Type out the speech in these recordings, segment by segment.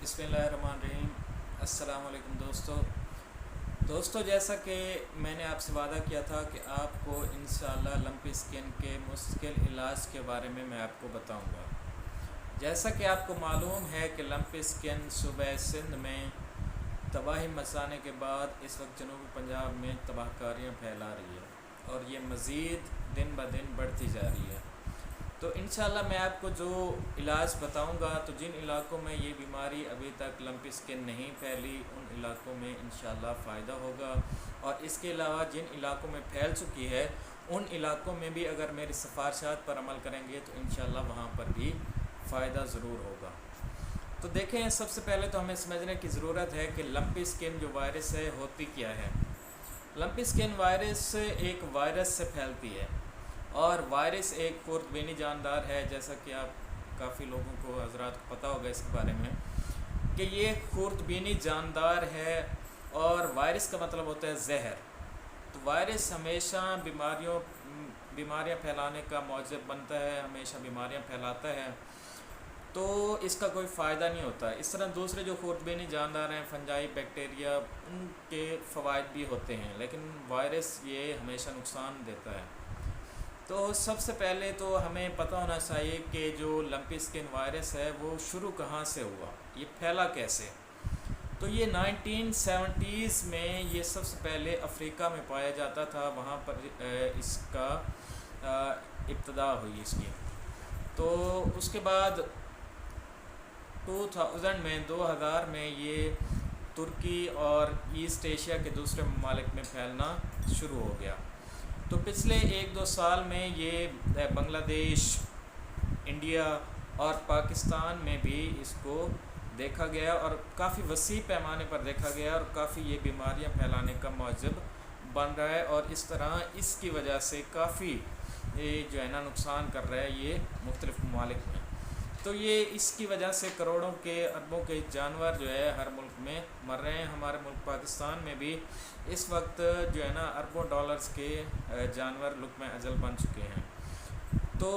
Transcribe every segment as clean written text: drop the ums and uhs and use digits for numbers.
बिस्मिल्लाहिर्रहमानिर्रहीम। अस्सलाम वालेकुम दोस्तों, जैसा कि मैंने आपसे वादा किया था कि आपको इंशाअल्लाह लंपी स्किन के मुश्किल इलाज के बारे में मैं आपको बताऊंगा। जैसा कि आपको मालूम है कि लंपी स्किन सूबे सिंध में तबाही मचाने के बाद इस वक्त जनूबी पंजाब में तबाहकारियाँ फैला रही है और ये मज़ीद दिन ब दिन बढ़ती जा रही है। तो इंशाअल्लाह मैं आपको जो इलाज बताऊंगा, तो जिन इलाकों में ये बीमारी अभी तक लंपी स्किन नहीं फैली उन इलाकों में इंशाअल्लाह फ़ायदा होगा, और इसके अलावा जिन इलाकों में फैल चुकी है उन इलाकों में भी अगर मेरी सिफारिशात पर अमल करेंगे तो इंशाअल्लाह वहाँ पर भी फ़ायदा ज़रूर होगा। तो देखें, सबसे पहले तो हमें समझने की ज़रूरत है कि लंपी स्किन जो वायरस है होती क्या है। लंपी स्किन वायरस एक वायरस से फैलती है और वायरस एक खुर्दबीनी जानदार है, जैसा कि आप काफ़ी लोगों को हजरात को पता होगा इसके बारे में कि ये खुर्दबीनी जानदार है और वायरस का मतलब होता है जहर। तो वायरस हमेशा बीमारियां फैलाने का मौजब बनता है, हमेशा बीमारियां फैलाता है, तो इसका कोई फ़ायदा नहीं होता। इस तरह दूसरे जो खुर्दबीनी जानदार हैं, फंजाई, बैक्टीरिया, उनके फ़वाइद भी होते हैं, लेकिन वायरस ये हमेशा नुकसान देता है। तो सबसे पहले तो हमें पता होना चाहिए कि जो लंपी स्किन वायरस है वो शुरू कहाँ से हुआ, ये फैला कैसे। तो ये 1970s में ये सबसे पहले अफ्रीका में पाया जाता था, वहाँ पर इसका इब्तिदा हुई इसकी। तो उसके बाद 2000 में ये तुर्की और ईस्ट एशिया के दूसरे ममालिक में फैलना शुरू हो गया। तो पिछले 1-2 साल में ये बांग्लादेश, इंडिया और पाकिस्तान में भी इसको देखा गया और काफ़ी वसी पैमाने पर देखा गया और काफ़ी ये बीमारियां फैलाने का मौजब बन रहा है, और इस तरह इसकी वजह से काफ़ी ये जो है ना नुकसान कर रहा है ये मुख्तलिफ़ ममालिक में। तो ये इसकी वजह से करोड़ों के अरबों के जानवर जो है हर मुल्क में मर रहे हैं। हमारे मुल्क पाकिस्तान में भी इस वक्त जो है ना अरबों डॉलर्स के जानवर लुक़्म अजल बन चुके हैं। तो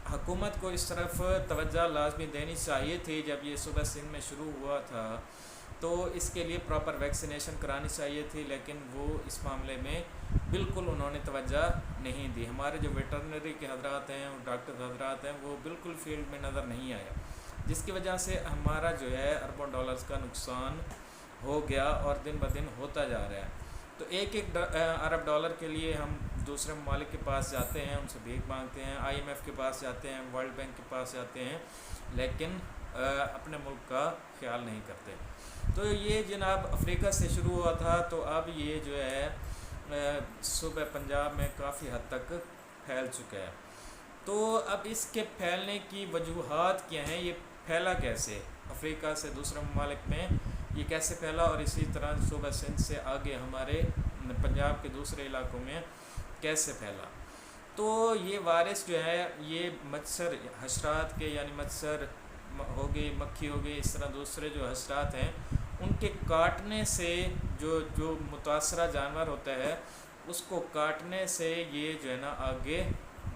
हुकूमत को इस तरफ तवज्जो लाजमी देनी चाहिए थी। जब ये सूबा सिंध में शुरू हुआ था तो इसके लिए प्रॉपर वैक्सीनेशन करानी चाहिए थी, लेकिन वो इस मामले में बिल्कुल उन्होंने तवज्जो नहीं दी। हमारे जो वेटरनरी के हजरात हैं, डॉक्टर हजरात हैं, वो बिल्कुल फील्ड में नज़र नहीं आया, जिसकी वजह से हमारा जो है अरबों डॉलर्स का नुकसान हो गया और दिन ब दिन होता जा रहा है। तो एक अरब डॉलर के लिए हम दूसरे ममालिक के पास जाते हैं, उनसे भीख मांगते हैं, IMF के पास जाते हैं, वर्ल्ड बैंक के पास जाते हैं, लेकिन अपने मुल्क का ख्याल नहीं करते। तो ये जनाब अफ्रीका से शुरू हुआ था, तो अब ये जो है सूबे पंजाब में काफ़ी हद तक फैल चुका है। तो अब इसके फैलने की वजूहात क्या हैं, ये फैला कैसे, अफ्रीका से दूसरे ममालिक में ये कैसे फैला, और इसी तरह सूबा सिंध से आगे हमारे पंजाब के दूसरे इलाकों में कैसे फैला। तो ये वायरस जो है ये मच्छर हशरात के, यानी मच्छर हो गई, मक्खी हो गई, इस तरह दूसरे जो हशरात हैं उनके काटने से जो मुतासरा जानवर होता है उसको काटने से ये जो है ना आगे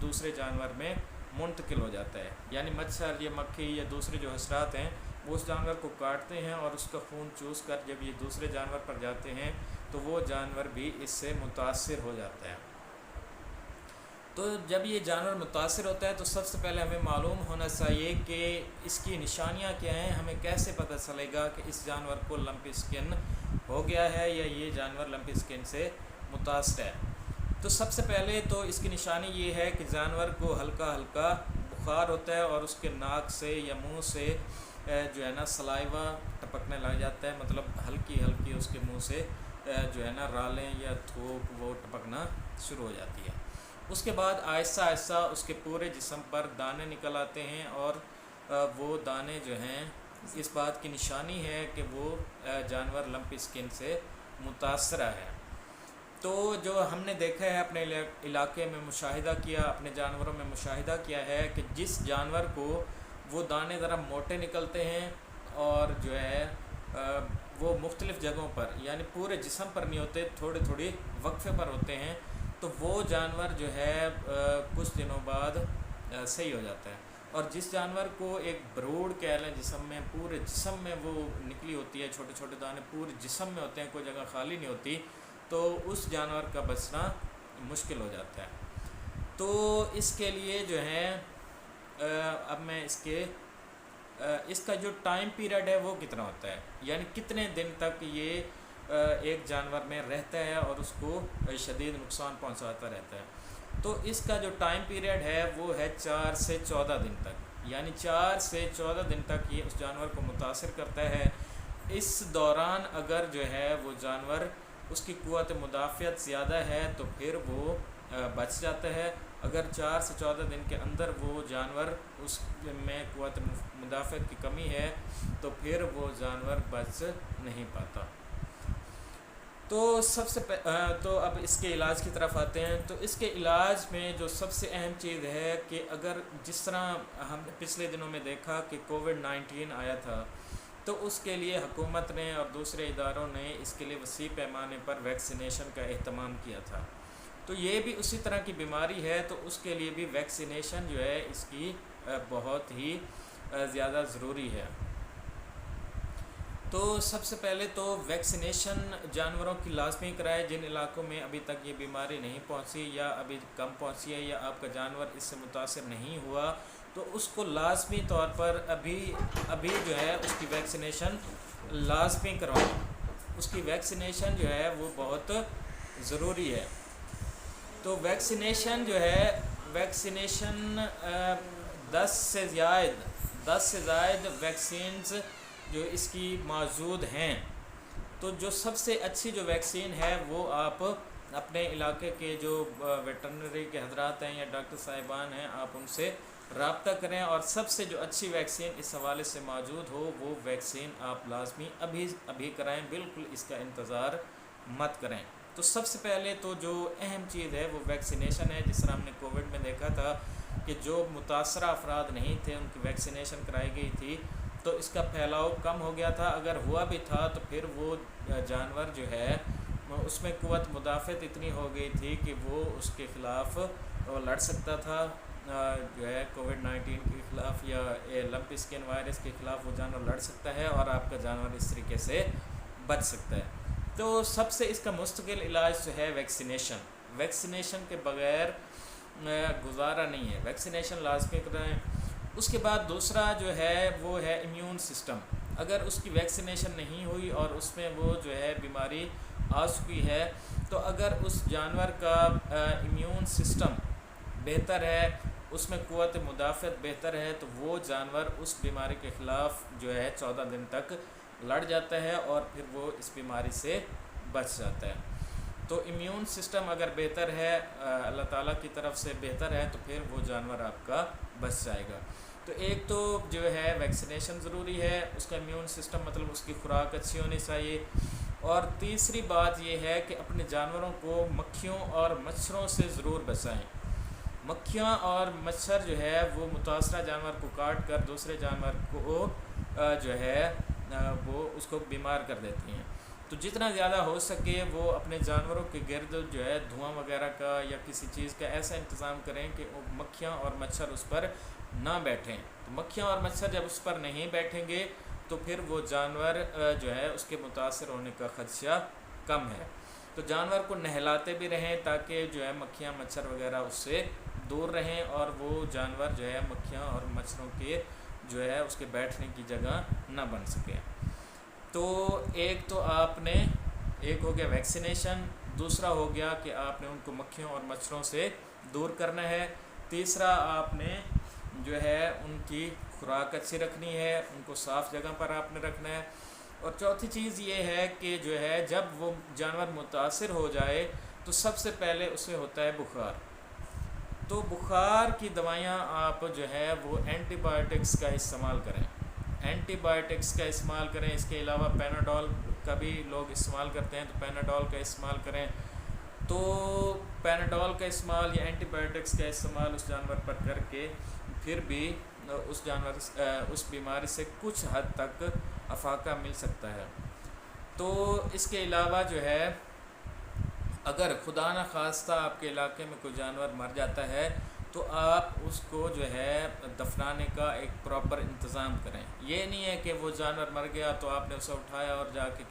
दूसरे जानवर में मुंतकिल हो जाता है। यानी मच्छर या मक्खी या दूसरे जो हशरात हैं वो उस जानवर को काटते हैं और उसका खून चूस कर जब ये दूसरे जानवर पर जाते हैं तो वो जानवर भी इससे मुतासिर हो जाता है। तो जब ये जानवर मुतासिर होता है तो सबसे पहले हमें मालूम होना चाहिए कि इसकी निशानियां क्या हैं, हमें कैसे पता चलेगा कि इस जानवर को लंपी स्किन हो गया है या ये जानवर लंपी स्किन से मुतासिर है। तो सबसे पहले तो इसकी निशानी ये है कि जानवर को हल्का हल्का बुखार होता है और उसके नाक से या मुंह से जो है ना सलाइवा टपकने लग जाता है, मतलब हल्की हल्की उसके मुंह से जो है ना रालें या थूक वो टपकना शुरू हो जाती है। उसके बाद आहिस्ता आहिस्ता उसके पूरे जिस्म पर दाने निकल आते हैं और वो दाने जो हैं इस बात की निशानी है कि वो जानवर लंपी स्किन से मुतासरा है। तो जो हमने देखा है अपने इलाके में मुशाहिदा किया, अपने जानवरों में मुशाहिदा किया है कि जिस जानवर को वो दाने ज़रा मोटे निकलते हैं और जो है वो मुख्तलिफ़ जगहों पर, यानी पूरे जिस्म पर नहीं होते, थोड़े थोड़े वक्फे पर होते हैं, तो वो जानवर जो है कुछ दिनों बाद सही हो जाता है। اور جس جانور کو ایک بروڈ کہہ لیں جسم میں، پورے جسم میں وہ نکلی ہوتی ہے، چھوٹے چھوٹے دانے پورے جسم میں ہوتے ہیں، کوئی جگہ خالی نہیں ہوتی، تو اس جانور کا بچنا مشکل ہو جاتا ہے۔ تو اس کے لیے جو ہے اب میں اس کا جو ٹائم پیریڈ ہے وہ کتنا ہوتا ہے، یعنی کتنے دن تک یہ ایک جانور میں رہتا ہے اور اس کو شدید نقصان پہنچاتا رہتا ہے۔ تو اس کا جو ٹائم پیریڈ ہے وہ ہے 4 سے 14 دن تک، یعنی 4 سے 14 دن تک یہ اس جانور کو متاثر کرتا ہے۔ اس دوران اگر جو ہے وہ جانور، اس کی قوت مدافعت زیادہ ہے تو پھر وہ بچ جاتا ہے، اگر 4 سے 14 دن کے اندر وہ جانور اس میں قوت مدافعت کی کمی ہے تو پھر وہ جانور بچ نہیں پاتا۔ تو تو اب اس کے علاج کی طرف آتے ہیں۔ تو اس کے علاج میں جو سب سے اہم چیز ہے کہ اگر جس طرح ہم نے پچھلے دنوں میں دیکھا کہ کووڈ-19 آیا تھا، تو اس کے لیے حکومت نے اور دوسرے اداروں نے اس کے لیے وسیع پیمانے پر ویکسینیشن کا اہتمام کیا تھا۔ تو یہ بھی اسی طرح کی بیماری ہے، تو اس کے لیے بھی ویکسینیشن جو ہے اس کی بہت ہی زیادہ ضروری ہے۔ تو سب سے پہلے تو ویکسینیشن جانوروں کی لازمی کرائے، جن علاقوں میں ابھی تک یہ بیماری نہیں پہنچی یا ابھی کم پہنچی ہے یا آپ کا جانور اس سے متاثر نہیں ہوا، تو اس کو لازمی طور پر ابھی جو ہے اس کی ویکسینیشن لازمی کروائیں۔ اس کی ویکسینیشن جو ہے وہ بہت ضروری ہے۔ تو ویکسینیشن جو ہے، ویکسینیشن 10 سے زائد ویکسینز جو اس کی موجود ہیں۔ تو جو سب سے اچھی جو ویکسین ہے وہ آپ اپنے علاقے کے جو ویٹرنری کے حضرات ہیں یا ڈاکٹر صاحبان ہیں، آپ ان سے رابطہ کریں اور سب سے جو اچھی ویکسین اس حوالے سے موجود ہو وہ ویکسین آپ لازمی ابھی کرائیں، بالکل اس کا انتظار مت کریں۔ تو سب سے پہلے تو جو اہم چیز ہے وہ ویکسینیشن ہے۔ جس طرح ہم نے کووڈ میں دیکھا تھا کہ جو متاثرہ افراد نہیں تھے ان کی ویکسینیشن کرائی گئی تھی تو اس کا پھیلاؤ کم ہو گیا تھا، اگر ہوا بھی تھا تو پھر وہ جانور جو ہے اس میں قوت مدافعت اتنی ہو گئی تھی کہ وہ اس کے خلاف لڑ سکتا تھا، جو ہے کووڈ-19 کے خلاف یا لمپی اسکن وائرس کے خلاف وہ جانور لڑ سکتا ہے اور آپ کا جانور اس طریقے سے بچ سکتا ہے۔ تو سب سے اس کا مستقل علاج جو ہے ویکسینیشن کے بغیر گزارا نہیں ہے، ویکسینیشن لازمی کرائیں۔ اس کے بعد دوسرا جو ہے وہ ہے امیون سسٹم۔ اگر اس کی ویکسینیشن نہیں ہوئی اور اس میں وہ جو ہے بیماری آ چکی ہے، تو اگر اس جانور کا امیون سسٹم بہتر ہے، اس میں قوت مدافعت بہتر ہے، تو وہ جانور اس بیماری کے خلاف جو ہے 14 دن تک لڑ جاتا ہے اور پھر وہ اس بیماری سے بچ جاتا ہے۔ تو امیون سسٹم اگر بہتر ہے، اللہ تعالیٰ کی طرف سے بہتر ہے، تو پھر وہ جانور آپ کا بچ جائے گا۔ تو ایک تو جو ہے ویکسینیشن ضروری ہے، اس کا امیون سسٹم مطلب اس کی خوراک اچھی ہونی چاہیے، اور تیسری بات یہ ہے کہ اپنے جانوروں کو مکھیوں اور مچھروں سے ضرور بچائیں۔ مکھیاں اور مچھر جو ہے وہ متاثرہ جانور کو کاٹ کر دوسرے جانور کو جو ہے وہ اس کو بیمار کر دیتی ہیں۔ تو جتنا زیادہ ہو سکے وہ اپنے جانوروں کے گرد جو ہے دھواں وغیرہ کا یا کسی چیز کا ایسا انتظام کریں کہ وہ مکھیاں اور مچھر اس پر نہ بیٹھیں۔ تو مکھیاں اور مچھر جب اس پر نہیں بیٹھیں گے تو پھر وہ جانور جو ہے اس کے متاثر ہونے کا خدشہ کم ہے۔ تو جانور کو نہلاتے بھی رہیں تاکہ جو ہے مکھیاں مچھر وغیرہ اس سے دور رہیں اور وہ جانور جو ہے مکھیاں اور مچھروں کے جو ہے اس کے بیٹھنے کی جگہ نہ بن سکے۔ تو ایک ہو گیا ویکسینیشن، دوسرا ہو گیا کہ آپ نے ان کو مکھیوں اور مچھروں سے دور کرنا ہے، تیسرا آپ نے جو ہے ان کی خوراک اچھی رکھنی ہے، ان کو صاف جگہ پر آپ نے رکھنا ہے، اور چوتھی چیز یہ ہے کہ جو ہے جب وہ جانور متاثر ہو جائے تو سب سے پہلے اسے ہوتا ہے بخار۔ تو بخار کی دوائیاں آپ جو ہے وہ اینٹی بائیوٹکس کا استعمال کریں، اس کے علاوہ پیناڈول کا بھی لوگ استعمال کرتے ہیں، تو پیناڈول کا استعمال کریں۔ تو پیناڈول کا استعمال یا اینٹی بائیوٹکس کا استعمال اس جانور پر کر کے پھر بھی اس بیماری سے کچھ حد تک افاقہ مل سکتا ہے۔ تو اس کے علاوہ جو ہے اگر خدا نخواستہ آپ کے علاقے میں کوئی جانور مر جاتا ہے تو آپ اس کو جو ہے دفنانے کا ایک پراپر انتظام کریں. یہ نہیں ہے کہ وہ جانور مر گیا تو آپ نے اسے اٹھایا اور جا کے